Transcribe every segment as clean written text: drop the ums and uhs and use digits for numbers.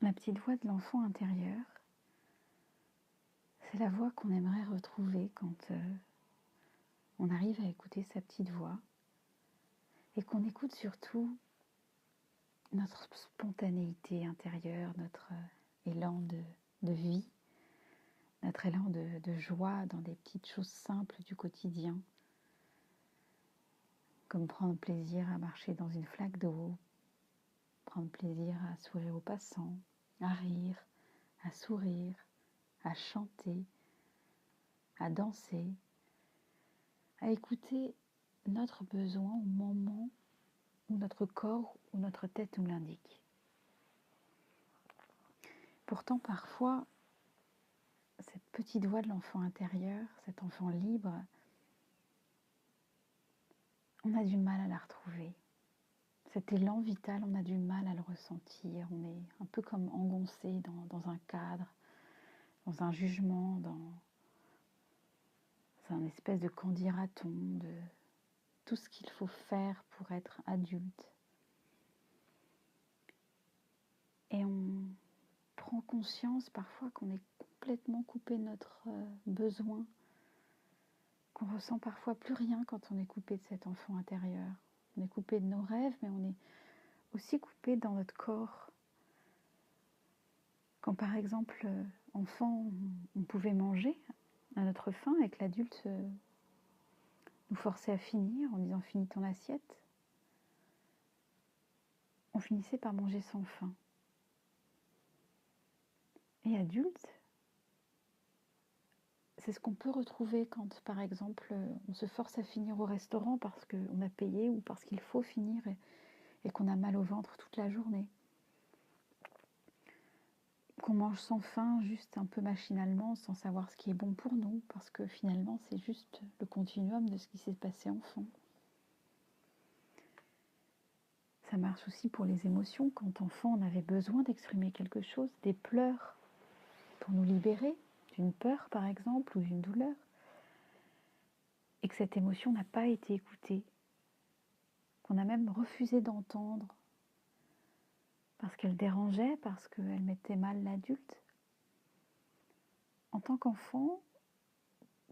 La petite voix de l'enfant intérieur, c'est la voix qu'on aimerait retrouver quand on arrive à écouter sa petite voix et qu'on écoute surtout notre spontanéité intérieure, notre élan de vie, notre élan de joie dans des petites choses simples du quotidien, comme prendre plaisir à marcher dans une flaque d'eau, prendre plaisir à sourire aux passants, à rire, à sourire, à chanter, à danser, à écouter notre besoin au moment où notre corps ou notre tête nous l'indique. Pourtant, parfois, cette petite voix de l'enfant intérieur, cet enfant libre, on a du mal à la retrouver. Cet élan vital, on a du mal à le ressentir. On est un peu comme engoncé dans un cadre, dans un jugement, dans un espèce de qu'en dira-t-on, de tout ce qu'il faut faire pour être adulte. Et on prend conscience parfois qu'on est complètement coupé de notre besoin, qu'on ressent parfois plus rien quand on est coupé de cet enfant intérieur. On est coupé de nos rêves, mais on est aussi coupé dans notre corps. Quand par exemple, enfant, on pouvait manger à notre faim et que l'adulte nous forçait à finir en disant « finis ton assiette », on finissait par manger sans faim. Et adulte, c'est ce qu'on peut retrouver quand, par exemple, on se force à finir au restaurant parce qu'on a payé ou parce qu'il faut finir et qu'on a mal au ventre toute la journée. Qu'on mange sans faim, juste un peu machinalement, sans savoir ce qui est bon pour nous, parce que finalement, c'est juste le continuum de ce qui s'est passé enfant. Ça marche aussi pour les émotions. Quand enfant, on avait besoin d'exprimer quelque chose, des pleurs, pour nous libérer d'une peur, par exemple, ou d'une douleur, et que cette émotion n'a pas été écoutée, qu'on a même refusé d'entendre, parce qu'elle dérangeait, parce qu'elle mettait mal l'adulte. En tant qu'enfant,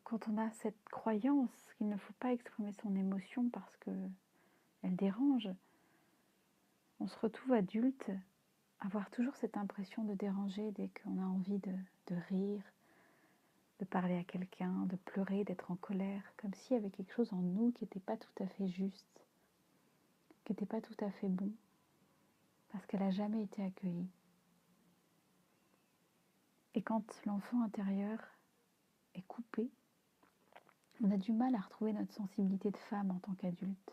quand on a cette croyance qu'il ne faut pas exprimer son émotion parce qu'elle dérange, on se retrouve adulte à avoir toujours cette impression de déranger dès qu'on a envie de rire, de parler à quelqu'un, de pleurer, d'être en colère, comme s'il y avait quelque chose en nous qui n'était pas tout à fait juste, qui n'était pas tout à fait bon, parce qu'elle n'a jamais été accueillie. Et quand l'enfant intérieur est coupé, on a du mal à retrouver notre sensibilité de femme en tant qu'adulte.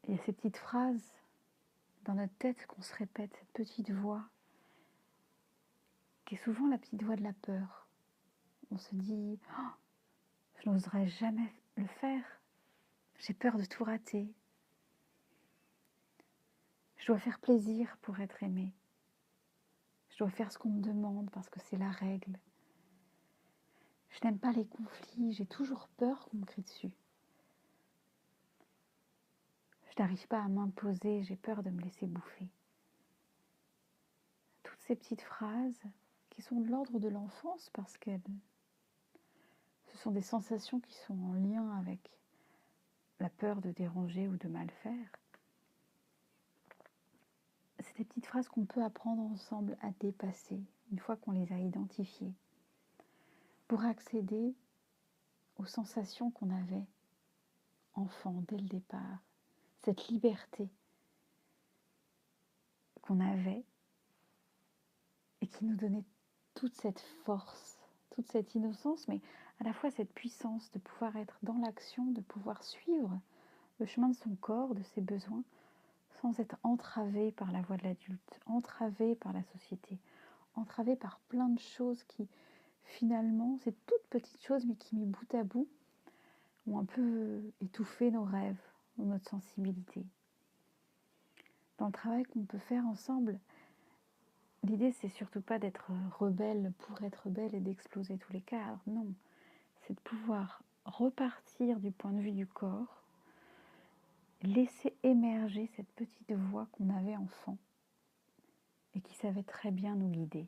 Il y a ces petites phrases dans notre tête qu'on se répète, cette petite voix, qui est souvent la petite voix de la peur. On se dit oh, « je n'oserais jamais le faire, j'ai peur de tout rater. Je dois faire plaisir pour être aimée. Je dois faire ce qu'on me demande parce que c'est la règle. Je n'aime pas les conflits, j'ai toujours peur qu'on me crie dessus. Je n'arrive pas à m'imposer, j'ai peur de me laisser bouffer. » Toutes ces petites phrases qui sont de l'ordre de l'enfance parce que ce sont des sensations qui sont en lien avec la peur de déranger ou de mal faire. C'est des petites phrases qu'on peut apprendre ensemble à dépasser une fois qu'on les a identifiées pour accéder aux sensations qu'on avait enfant dès le départ, cette liberté qu'on avait et qui nous donnait toute cette force, toute cette innocence, mais à la fois cette puissance de pouvoir être dans l'action, de pouvoir suivre le chemin de son corps, de ses besoins, sans être entravé par la voix de l'adulte, entravé par la société, entravé par plein de choses qui, finalement, c'est toutes petites choses, mais qui, mis bout à bout, ont un peu étouffé nos rêves ou notre sensibilité. Dans le travail qu'on peut faire ensemble, l'idée, c'est surtout pas d'être rebelle pour être rebelle et d'exploser tous les cadres, non. C'est de pouvoir repartir du point de vue du corps laisser émerger cette petite voix qu'on avait enfant et qui savait très bien nous guider.